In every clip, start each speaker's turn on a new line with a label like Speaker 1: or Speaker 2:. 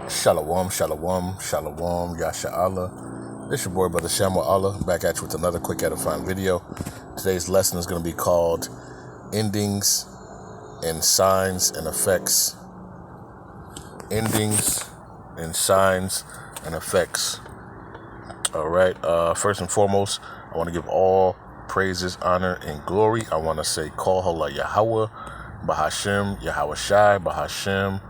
Speaker 1: Shalom, shalom, shalom, Yasha. This your boy, Brother Shamu Allah, back at you with another quick edifying video. Today's lesson is going to be called Endings and Signs and Effects. Endings and Signs and Effects. All right, first and foremost, I want to give all praises, honor, and glory. I want to say, Call Halal Yahawah, Bahasham, Yahawashi, Bahasham,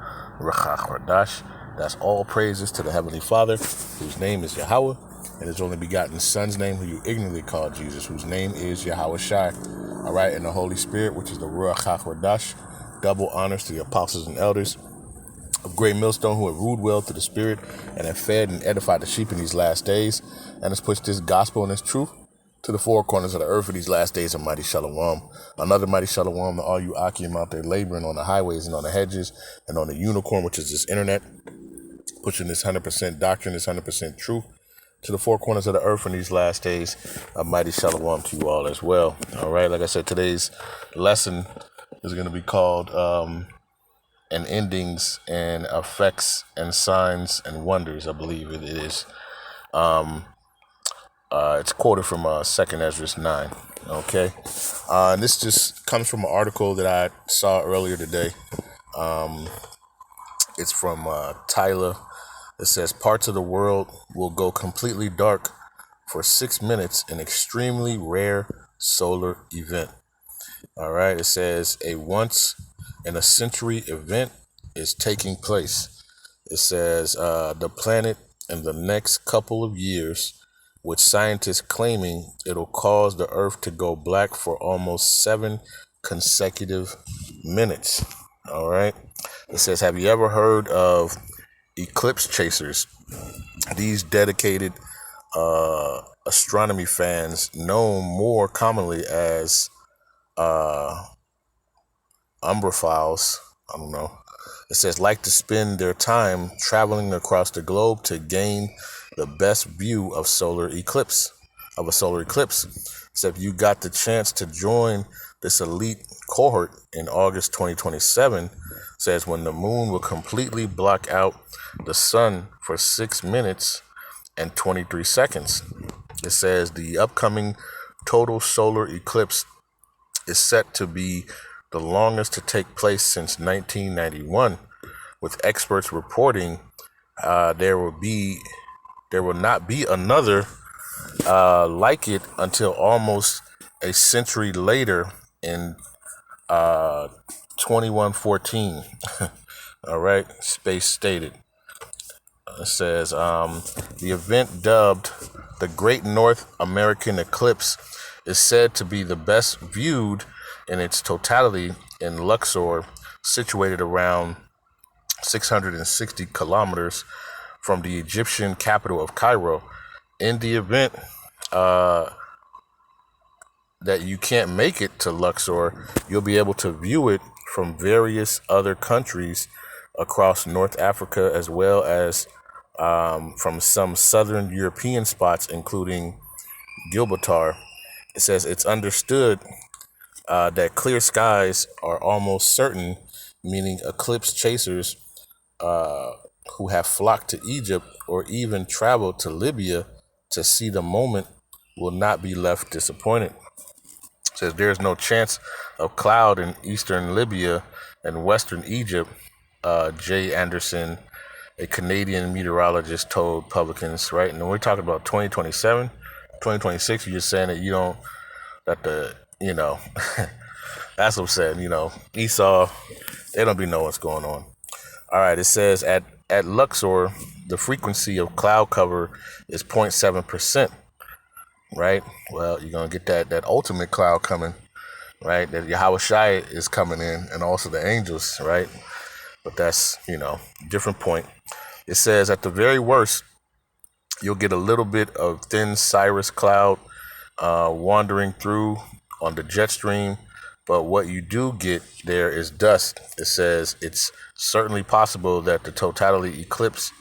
Speaker 1: Rawchaa, Qadash. That's all praises to the Heavenly Father, whose name is Yahawah, and His only begotten Son's name, who you ignorantly call Jesus, whose name is Yahawashi. All right, and the Holy Spirit, which is the Rawchaa, Qadash. Double honors to the apostles and elders of Great Millstone, who have ruled well through the Spirit and have fed and edified the sheep in these last days, and has pushed this gospel and this truth to the four corners of the earth for these last days of mighty shalom. Another mighty shalom to all you Akim out there laboring on the highways and on the hedges and on the unicorn, which is this internet, pushing this 100% doctrine, this 100% truth to the four corners of the earth in these last days. A mighty shalom to you all as well. All right, like I said, today's lesson is going to be called and Endings and Effects and Signs and Wonders, I believe it is. It's quoted from 2nd Esdras 9. Okay, and this just comes from an article that I saw earlier today. It's from Tyler. It says, parts of the world will go completely dark for 6 minutes in extremely rare solar event. All right, it says a once in a century event is taking place. It says the planet in the next couple of years, with scientists claiming it'll cause the Earth to go black for almost 7 consecutive minutes. All right. It says, have you ever heard of eclipse chasers? These dedicated astronomy fans, known more commonly as umbraphiles, I don't know. It says, like to spend their time traveling across the globe to gain the best view of a solar eclipse. So if you got the chance to join this elite cohort in August 2027, says when the moon will completely block out the sun for 6 minutes and 23 seconds. It says the upcoming total solar eclipse is set to be the longest to take place since 1991, with experts reporting there will not be another like it until almost a century later in 2114. All right, Space stated. It says the event, dubbed the Great North American Eclipse, is said to be the best viewed in its totality in Luxor, situated around 660 kilometers from the Egyptian capital of Cairo. In the event that you can't make it to Luxor, you'll be able to view it from various other countries across North Africa, as well as from some southern European spots, including Gibraltar. It says it's understood that clear skies are almost certain, meaning eclipse chasers who have flocked to Egypt or even traveled to Libya to see the moment will not be left disappointed. It says there's no chance of cloud in eastern Libya and western Egypt. Jay Anderson, a Canadian meteorologist, told publicans, right? And when we're talking about 2027, 2026, you're just saying that that's what I'm saying, Esau, they don't be know what's going on. All right, it says at Luxor, the frequency of cloud cover is 0.7%, right? Well, you're going to get that ultimate cloud coming, right? That Yahawashi is coming in, and also the angels, right? But that's, different point. It says at the very worst, you'll get a little bit of thin cirrus cloud wandering through on the jet stream, but what you do get there is dust. It says it's certainly possible that the totality eclipse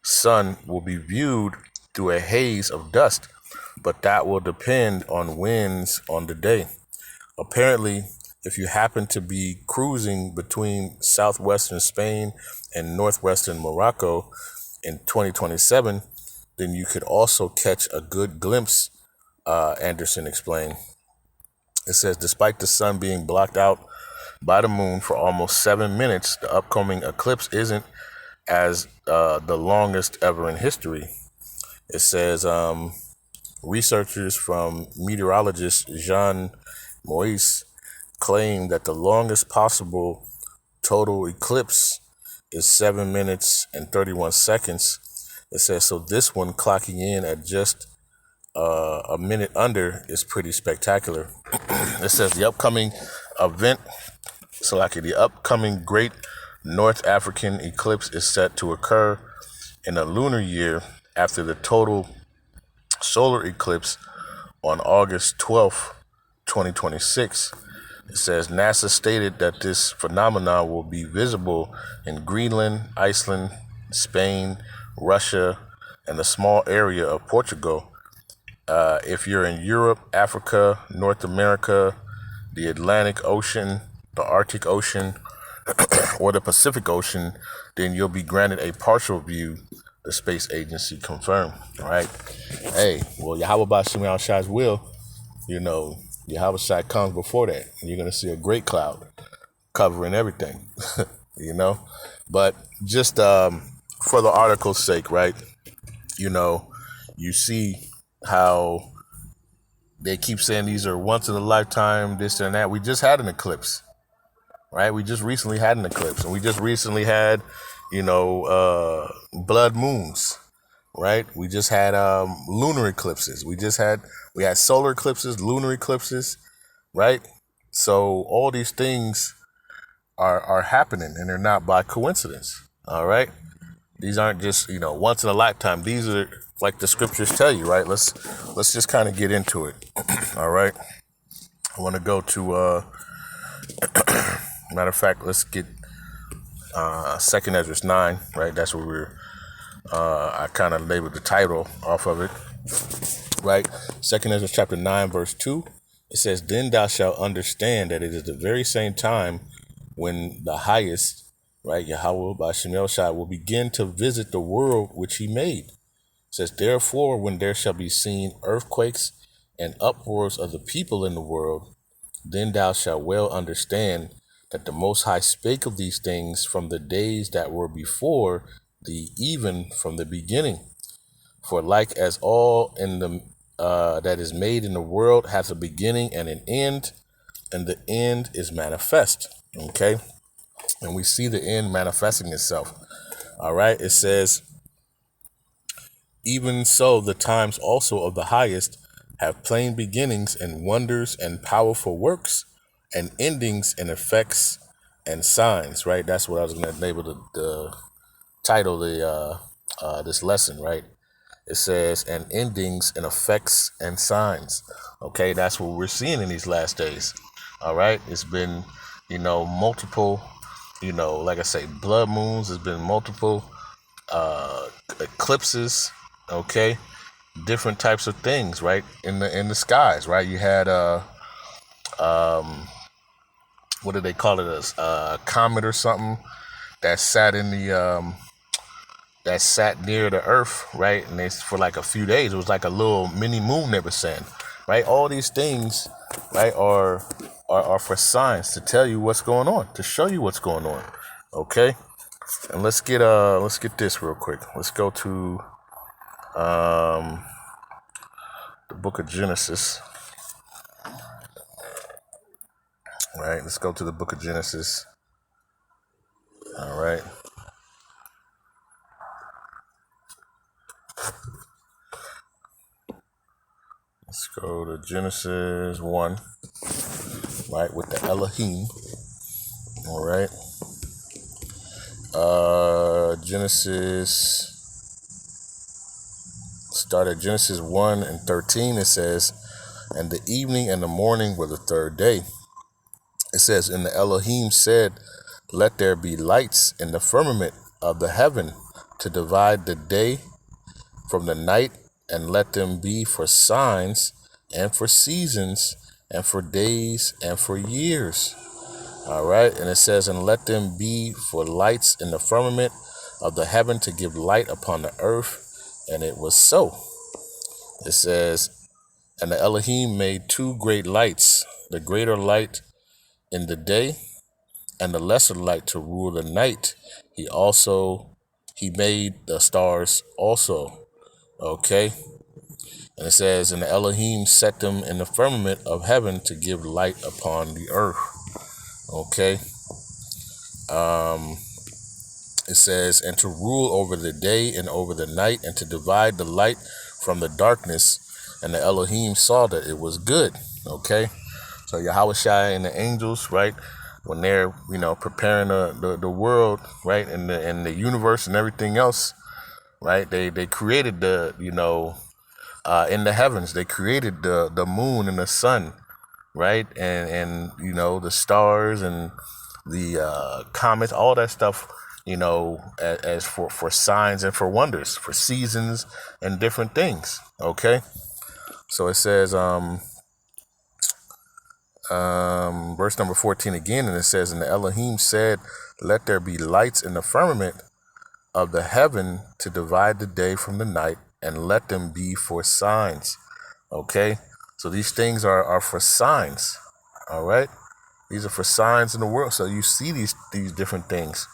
Speaker 1: sun will be viewed through a haze of dust, but that will depend on winds on the day. Apparently, if you happen to be cruising between southwestern Spain and northwestern Morocco in 2027, then you could also catch a good glimpse, Anderson explained. It says, despite the sun being blocked out by the moon for almost 7 minutes, the upcoming eclipse isn't as the longest ever in history. It says researchers from meteorologist Jean Moise claim that the longest possible total eclipse is 7 minutes and 31 seconds. It says, so this one clocking in at just a minute under is pretty spectacular. It says the upcoming Great North African Eclipse is set to occur in a lunar year after the total solar eclipse on August 12th, 2026. It says NASA stated that this phenomenon will be visible in Greenland, Iceland, Spain, Russia, and a small area of Portugal. If you're in Europe, Africa, North America, the Atlantic Ocean, the Arctic Ocean, or the Pacific Ocean, then you'll be granted a partial view, the space agency confirmed. All right. Hey, well, Yahawah Bahasham will, Yahawashi comes before that, and you're going to see a great cloud covering everything, But just for the article's sake, right, you see how they keep saying these are once in a lifetime, this and that. We just had an eclipse, right? We just recently had an eclipse, and we just recently had, blood moons, right? We just had lunar eclipses. We had solar eclipses, lunar eclipses, right? So all these things are happening, and they're not by coincidence. All right. These aren't just, once in a lifetime. These are like the scriptures tell you, right? Let's just kind of get into it. All right. I want to go to, matter of fact, let's get 2 Esdras 9, right? That's where I kind of labeled the title off of it, right? 2 Esdras chapter 9, verse 2. It says, then thou shalt understand that it is the very same time when the highest, right, Yahawah Bahasham will begin to visit the world which he made. It says, therefore, when there shall be seen earthquakes and uproars of the people in the world, then thou shalt well understand that the Most High spake of these things from the days that were before thee, even from the beginning. For like as all in the that is made in the world hath a beginning and an end, and the end is manifest. Okay, and we see the end manifesting itself. All right, it says, even so the times also of the highest have plain beginnings and wonders and powerful works and endings and effects and signs, right? That's what I was going to label the title this lesson, right? It says, and endings and effects and signs. Okay, that's what we're seeing in these last days. All right, it's been, multiple, like I say, blood moons. There's been multiple eclipses. Okay, different types of things, right, in the skies, right? You had what do they call it, a comet or something that sat in the that sat near the earth, right? And it's for like a few days. It was like a little mini moon they were saying, right? All these things, right, are for signs to tell you what's going on, to show you what's going on. Okay, and let's get this real quick. Let's go to the book of Genesis. Right, let's go to the book of Genesis. All right. Let's go to Genesis 1, right, with the Elohim. All right. Start at Genesis 1 and 13. It says, and the evening and the morning were the third day. It says, and the Elohim said, let there be lights in the firmament of the heaven to divide the day from the night, and let them be for signs and for seasons and for days, and for years. All right. And it says, and let them be for lights in the firmament of the heaven to give light upon the earth. And it was so. It says, and the Elohim made two great lights, the greater light in the day, and the lesser light to rule the night. He made the stars also. Okay. And it says, and the Elohim set them in the firmament of heaven to give light upon the earth. Okay. It says, and to rule over the day and over the night, and to divide the light from the darkness. And the Elohim saw that it was good. Okay. So Yahawashi and the angels, right, when they're, preparing the world, right, and the universe and everything else, right, they created in the heavens, they created the moon and the sun, right, and the stars and the comets, all that stuff, as for signs and for wonders, for seasons and different things. Okay. So it says, verse number 14 again, and it says, and the Elohim said, let there be lights in the firmament of the heaven to divide the day from the night, and let them be for signs. Okay. So these things are for signs. All right. These are for signs in the world. So you see these different things.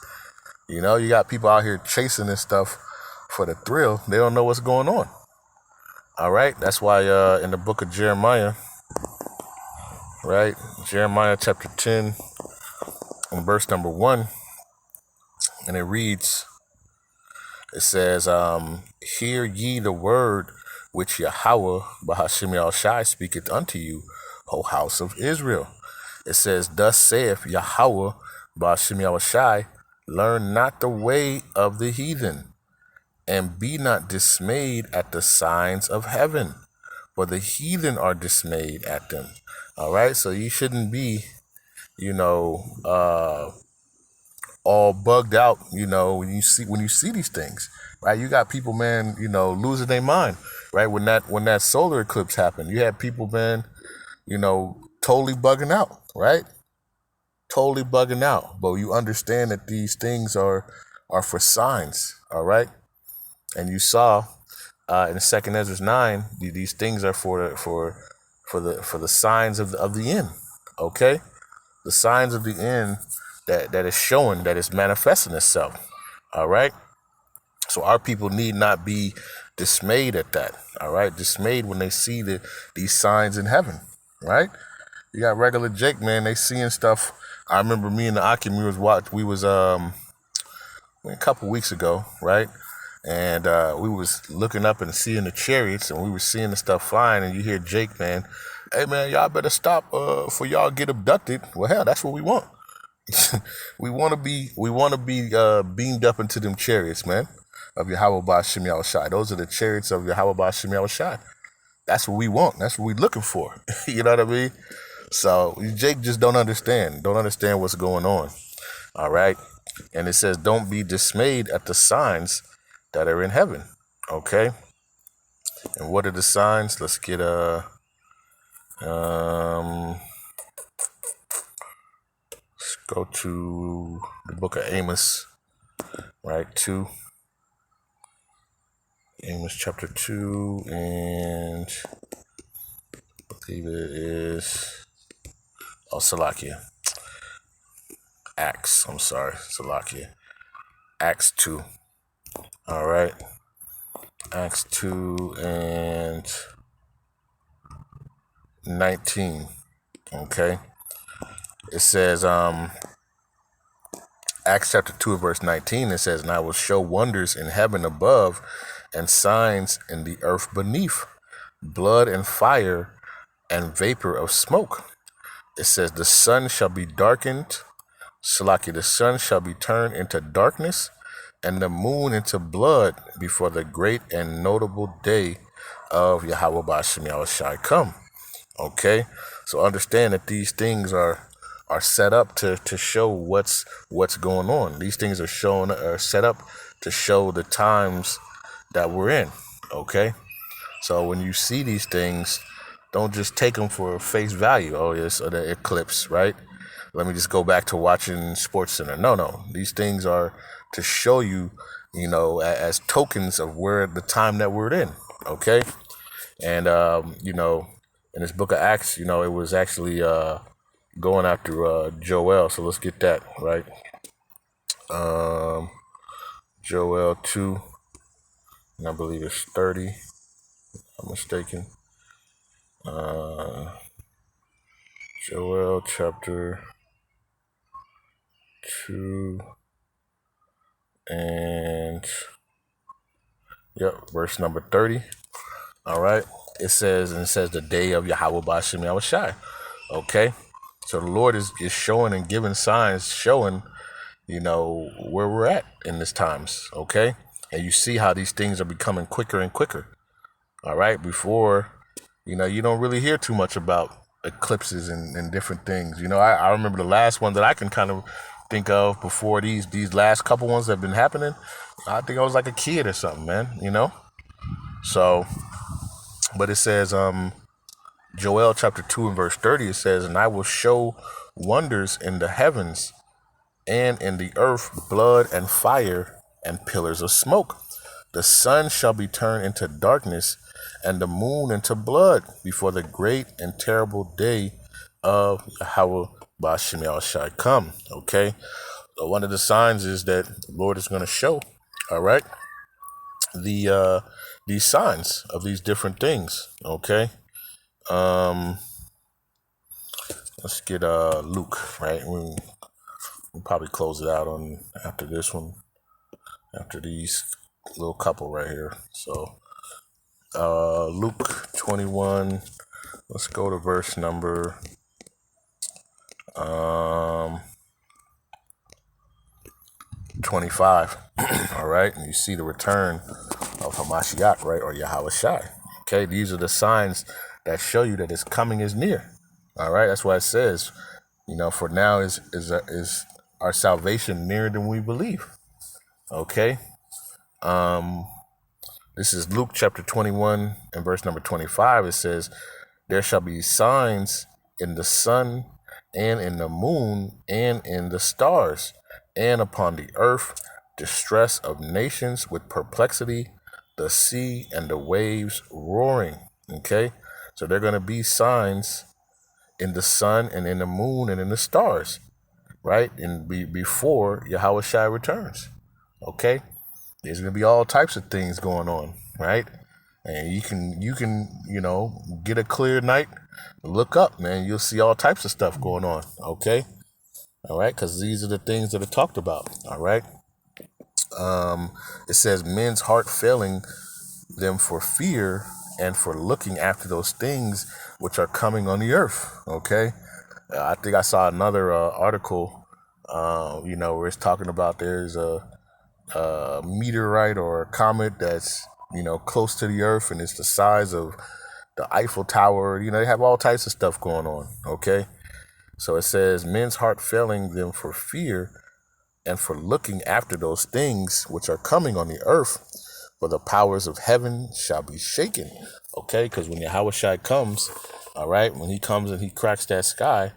Speaker 1: You got people out here chasing this stuff for the thrill. They don't know what's going on. All right. That's why in the book of Jeremiah, right, Jeremiah chapter 10 and verse number 1, and it reads, it says, hear ye the word which Yahawah, Bahasham speaketh unto you, O house of Israel. It says, thus saith Yahawah, Bahasham, learn not the way of the heathen, and be not dismayed at the signs of heaven, for the heathen are dismayed at them. All right, so you shouldn't be, all bugged out, when you see these things, right? You got people, man, losing their mind, right? When that solar eclipse happened, you had people, man, totally bugging out, right? Totally bugging out. But you understand that these things are for signs, all right? And you saw in the second Esdras 9, these things are for the signs of the end, okay? The signs of the end that is showing, that is manifesting itself. All right. So our people need not be dismayed at that. All right. Dismayed when they see these signs in heaven. Right. You got regular Jake, man. They seeing stuff. I remember me and the Akim, we was a couple weeks ago, right? And we was looking up and seeing the chariots, and we were seeing the stuff flying, and you hear Jake, man, hey man, y'all better stop for y'all get abducted. Well, hell, that's what we want. we want to be beamed up into them chariots, man, of Yahawah Bahasham Yahawashi. Those are the chariots of Yahawah Bahasham Yahawashi. That's what we want. That's what we're looking for. You know what I mean? So Jake just don't understand what's going on. All right. And it says, don't be dismayed at the signs that are in heaven. Okay. And what are the signs? Let's get let's go to the book of Amos, right? 2. Amos chapter 2, and I believe it is Salakia. Salakia. Acts 2. All right. Acts 2 and 19. Okay. It says, Acts chapter 2 verse 19, it says, and I will show wonders in heaven above and signs in the earth beneath, blood and fire and vapor of smoke. It says, the sun shall be darkened, Salaki, the sun shall be turned into darkness, and the moon into blood before the great and notable day of Yahawah Bahasham Yahawashi come. Okay, so understand that these things are set up to show what's going on. These things are set up to show the times that we're in. Okay, so when you see these things, Don't just take them for face value. Oh, yes, the eclipse, right? Let me just go back to watching Sports Center. No. These things are to show you, as tokens of where the time that we're in. Okay. And, in this book of Acts, it was actually going after Joel. So let's get that, right? Joel 2, and I believe it's 30, if I'm mistaken. Joel chapter 2 and verse number 30. All right. It says the day of Yahawah Bahasham Yahawashi. Okay. So the Lord is showing and giving signs, showing, where we're at in this times. Okay. And you see how these things are becoming quicker and quicker. All right. Before, you don't really hear too much about eclipses and different things. I remember the last one that I can kind of think of before these last couple ones that have been happening. I think I was like a kid or something, man, So, but it says, Joel chapter 2 and verse 30, it says, and I will show wonders in the heavens and in the earth, blood and fire and pillars of smoke. The sun shall be turned into darkness and the moon into blood before the great and terrible day of Yahawah Bahasham Yahawashi come. Okay. So one of the signs is that the Lord is going to show, all right, these signs of these different things. Okay. Let's get Luke, right? We'll probably close it out on after this one, after these little couple right here. So Luke 21, let's go to verse number 25. All right, and you see the return of Hamashiach, right, or Yahawashi. Okay, these are the signs that show you that his coming is near. All right, that's why it says, for now is our salvation nearer than we believe. Okay. This is Luke chapter 21 and verse number 25. It says, there shall be signs in the sun and in the moon and in the stars, and upon the earth distress of nations with perplexity, the sea and the waves roaring. Okay. So there are going to be signs in the sun and in the moon and in the stars, right? And before Yahawashi returns. Okay. There's going to be all types of things going on, right? And you can, get a clear night, look up, man. You'll see all types of stuff going on, okay? All right, because these are the things that are talked about, all right? It says men's heart failing them for fear and for looking after those things which are coming on the earth, okay? I think I saw another article, where it's talking about there's a meteorite or a comet that's close to the earth, and it's the size of the Eiffel Tower. They have all types of stuff going on. Okay, so it says men's heart failing them for fear and for looking after those things which are coming on the earth, for the powers of heaven shall be shaken. Okay, because when Yahawashi comes, all right, when he comes and he cracks that sky,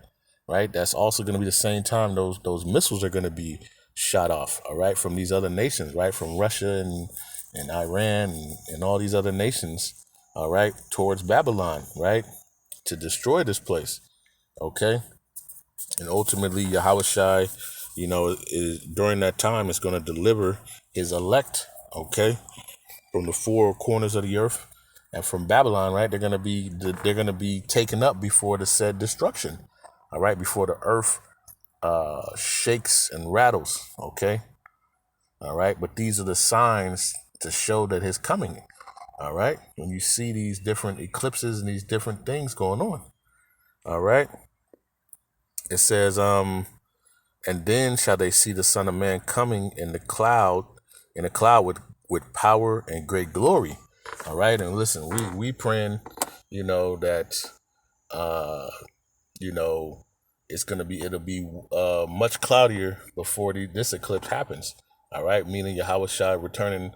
Speaker 1: right, that's also going to be the same time those missiles are going to be shot off, all right, from these other nations, right, from Russia and Iran and all these other nations, all right, towards Babylon, right, to destroy this place, okay? And ultimately, Yahawashi, is during that time is going to deliver his elect, okay, from the four corners of the earth and from Babylon, right? They're going to be taken up before the said destruction, all right, before the earth shakes and rattles, okay? All right, but these are the signs to show that his coming, all right? When you see these different eclipses and these different things going on, all right? It says, and then shall they see the Son of Man coming in a cloud with power and great glory, all right? And listen, we praying, that, it'll be much cloudier before this eclipse happens. All right, meaning Yahawashi returning,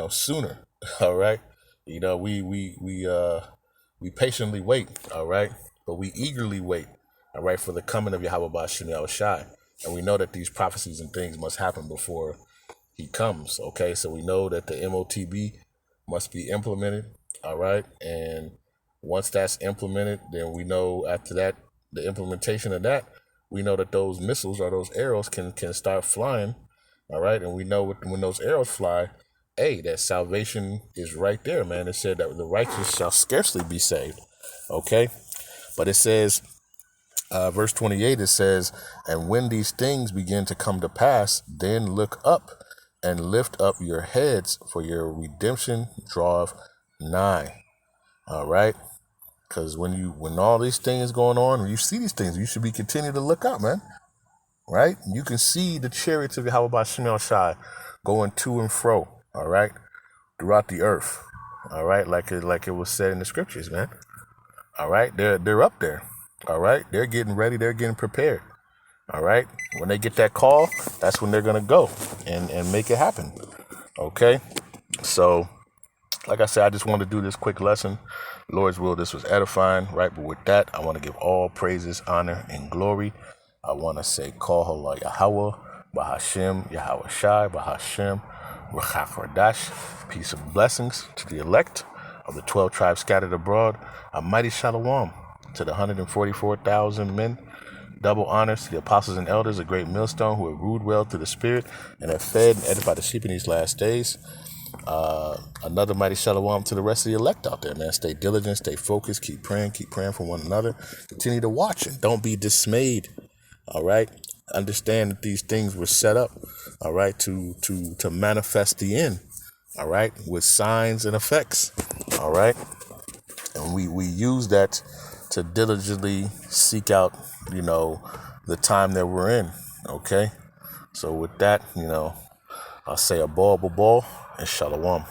Speaker 1: sooner. All right, we We patiently wait, all right? But we eagerly wait, all right, for the coming of Yahawah Bahasham Yahawashi. And we know that these prophecies and things must happen before he comes, okay? So we know that the MOTB must be implemented, all right? And once that's implemented, then we know after that, the implementation of that, we know that those missiles or those arrows can start flying, all right? And we know when those arrows fly, hey, that salvation is right there, man. It said that the righteous shall scarcely be saved, okay? But it says, verse 28, it says, and when these things begin to come to pass, then look up and lift up your heads, for your redemption draweth nigh. All right? Because when all these things going on, when you see these things, you should be continue to look up, man. Right? You can see the chariots of Yahawah Shemel Shai going to and fro, all right, throughout the earth. All right, like it was said in the scriptures, man. All right, they're up there. All right, they're getting ready, they're getting prepared. All right. When they get that call, that's when they're gonna go and make it happen. Okay. So, like I said, I just wanted to do this quick lesson. Lord's will, this was edifying, right? But with that, I want to give all praises, honor, and glory. I want to say, call Yahawah, Bahasham, Yahawashi, Bahasham, Rawchaa, Qadash. Peace and blessings to the elect of the 12 tribes scattered abroad. A mighty shalom to the 144,000 men. Double honors to the apostles and elders, a great millstone who have ruled well through the Spirit and have fed and edified the sheep in these last days. Another mighty shalom to the rest of the elect out there, man. Stay diligent, stay focused, keep praying for one another. Continue to watch and don't be dismayed. All right. Understand that these things were set up, all right, to manifest the end, all right, with signs and effects, all right. And we use that to diligently seek out, the time that we're in, okay. So with that, I'll say a ball, and shalom.